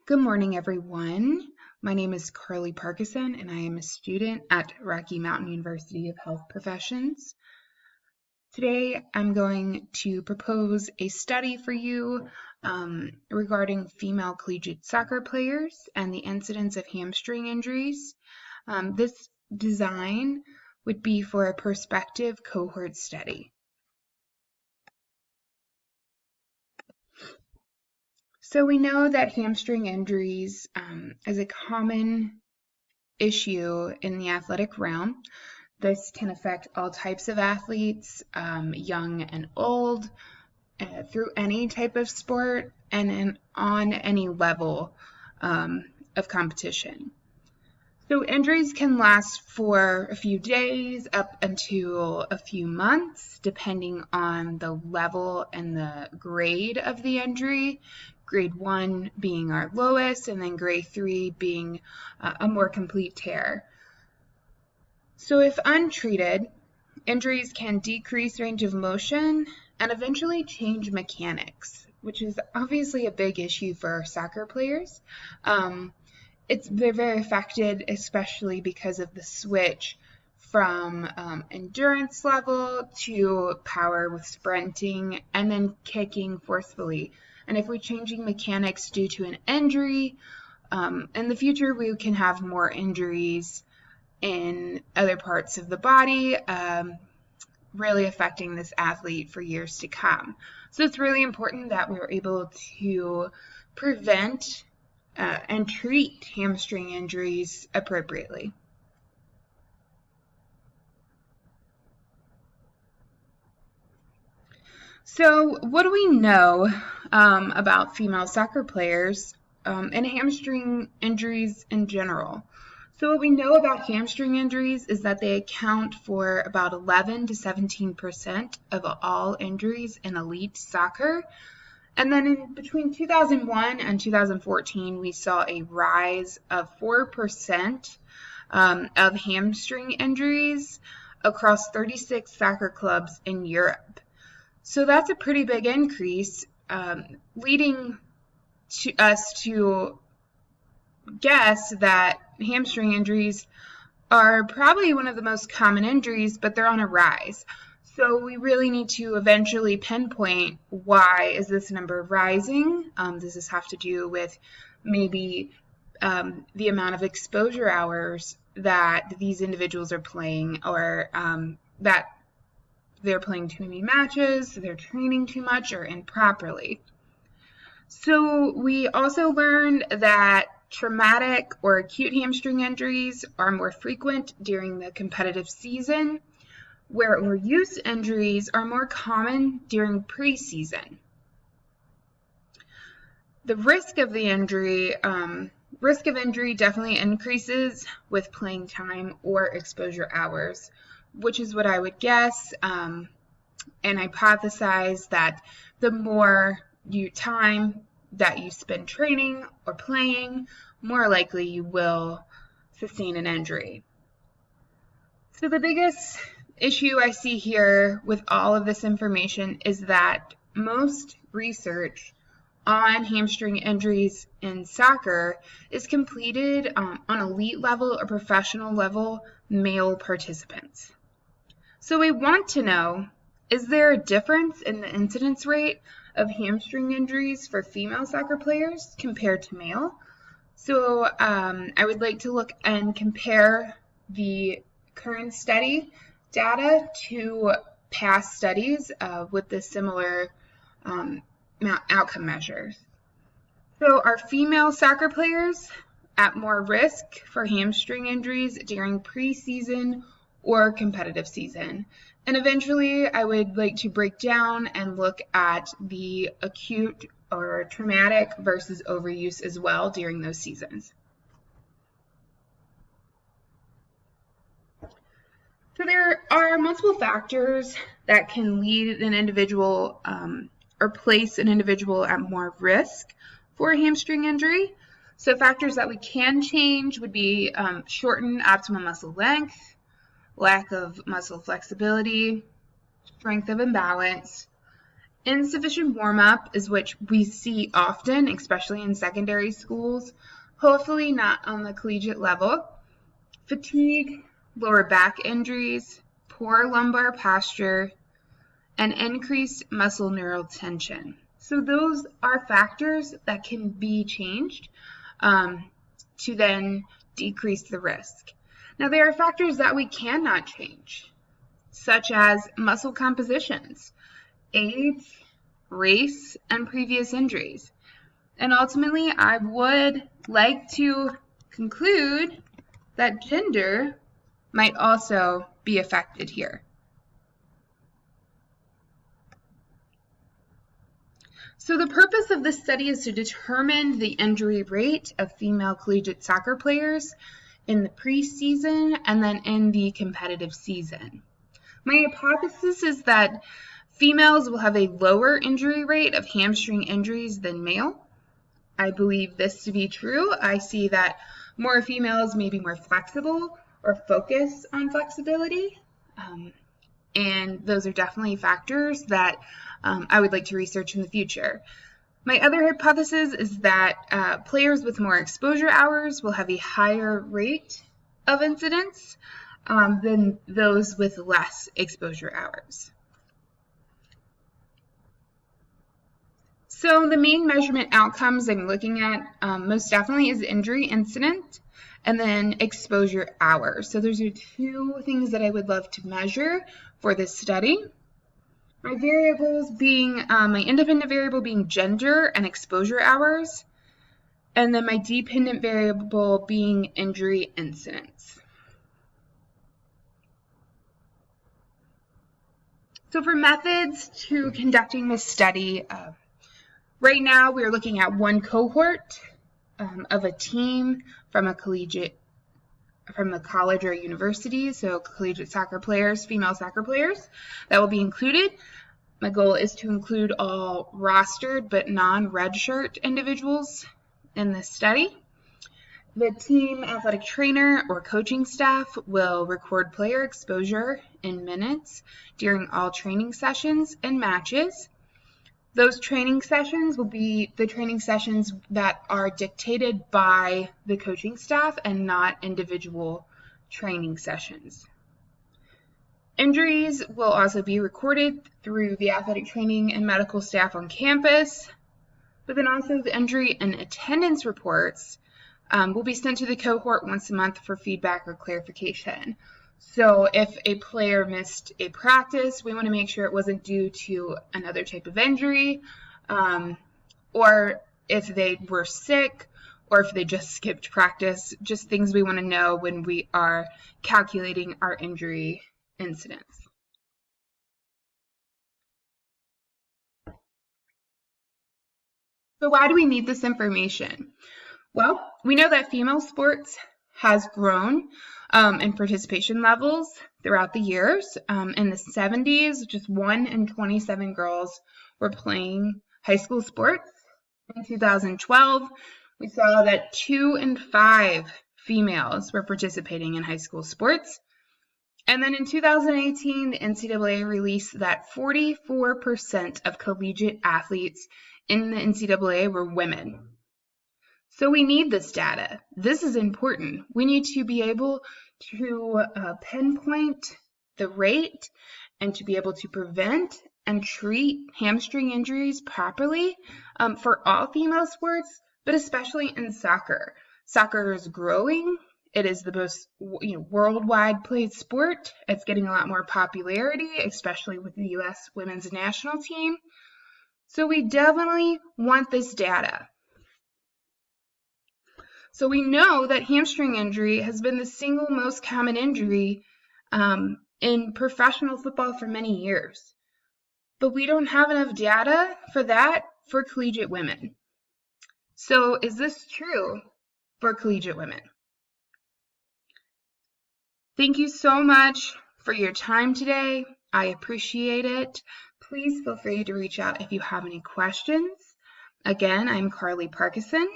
Good morning, everyone. My name is Carly Parkinson, and I am a student at Rocky Mountain University of Health Professions. Today, I'm going to propose a study for you regarding female collegiate soccer players and the incidence of hamstring injuries. This design would be for a prospective cohort study. So we know that hamstring injuries is a common issue in the athletic realm. This can affect all types of athletes, young and old, through any type of sport and on any level of competition. So injuries can last for a few days up until a few months, depending on the level and the grade of the injury. Grade 1 being our lowest, and then grade 3 being a more complete tear. So if untreated, injuries can decrease range of motion and eventually change mechanics, which is obviously a big issue for soccer players. They're very affected, especially because of the switch from endurance level to power with sprinting and then kicking forcefully. And if we're changing mechanics due to an injury, in the future we can have more injuries in other parts of the body, really affecting this athlete for years to come. So it's really important that we're able to prevent and treat hamstring injuries appropriately. So what do we know about female soccer players and hamstring injuries in general? So what we know about hamstring injuries is that they account for about 11 to 17% of all injuries in elite soccer. And then in between 2001 and 2014, we saw a rise of 4% of hamstring injuries across 36 soccer clubs in Europe. So that's a pretty big increase, leading us to guess that hamstring injuries are probably one of the most common injuries, but they're on a rise. So we really need to eventually pinpoint why is this number rising. Does this have to do with maybe the amount of exposure hours that these individuals are playing, or that they're playing too many matches, they're training too much, or improperly. So we also learned that traumatic or acute hamstring injuries are more frequent during the competitive season, where overuse injuries are more common during preseason. The risk of injury definitely increases with playing time or exposure hours, which is what I would guess and hypothesize that the more time that you spend training or playing, more likely you will sustain an injury. So the biggest issue I see here with all of this information is that most research on hamstring injuries in soccer is completed on elite level or professional level male participants. So we want to know, is there a difference in the incidence rate of hamstring injuries for female soccer players compared to male? So I would like to look and compare the current study data to past studies with the similar outcome measures. So are female soccer players at more risk for hamstring injuries during preseason or competitive season? And eventually I would like to break down and look at the acute or traumatic versus overuse as well during those seasons. So there are multiple factors that can lead an individual or place an individual at more risk for a hamstring injury. So factors that we can change would be shortened optimal muscle length, lack of muscle flexibility, strength of imbalance, Insufficient warm-up is which we see often, especially in secondary schools, hopefully not on the collegiate level. Fatigue, lower back injuries, poor lumbar posture, and increased muscle neural tension. So those are factors that can be changed to then decrease the risk. Now there are factors that we cannot change, such as muscle compositions, age, race, and previous injuries. And ultimately, I would like to conclude that gender might also be affected here. So the purpose of this study is to determine the injury rate of female collegiate soccer players in the preseason and then in the competitive season. My hypothesis is that females will have a lower injury rate of hamstring injuries than male. I believe this to be true. I see that more females may be more flexible or focus on flexibility. And those are definitely factors that I would like to research in the future. My other hypothesis is that players with more exposure hours will have a higher rate of incidence than those with less exposure hours. So the main measurement outcomes I'm looking at most definitely is injury incident and then exposure hours. So those are two things that I would love to measure for this study. My variables being, my independent variable being gender and exposure hours, and then my dependent variable being injury incidence. So for methods to conducting this study, right now we're looking at one cohort of a team from a college or university, so collegiate soccer players, female soccer players, that will be included. My goal is to include all rostered but non-redshirt individuals in this study. The team athletic trainer or coaching staff will record player exposure in minutes during all training sessions and matches. Those training sessions will be the training sessions that are dictated by the coaching staff and not individual training sessions. Injuries will also be recorded through the athletic training and medical staff on campus, but then also the injury and attendance reports will be sent to the cohort once a month for feedback or clarification. So if a player missed a practice, we want to make sure it wasn't due to another type of injury, or if they were sick, or if they just skipped practice, just things we want to know when we are calculating our injury incidence. So why do we need this information? Well, we know that female sports has grown in participation levels throughout the years. In the 70s, just 1 in 27 girls were playing high school sports. In 2012, we saw that 2 in 5 females were participating in high school sports. And then in 2018, the NCAA released that 44% of collegiate athletes in the NCAA were women. So we need this data. This is important. We need to be able to pinpoint the rate and to be able to prevent and treat hamstring injuries properly for all female sports, but especially in soccer. Soccer is growing. It is the most worldwide played sport. It's getting a lot more popularity, especially with the U.S. women's national team. So we definitely want this data. So we know that hamstring injury has been the single most common injury in professional football for many years. But we don't have enough data for that for collegiate women. So is this true for collegiate women? Thank you so much for your time today. I appreciate it. Please feel free to reach out if you have any questions. Again, I'm Carly Parkinson.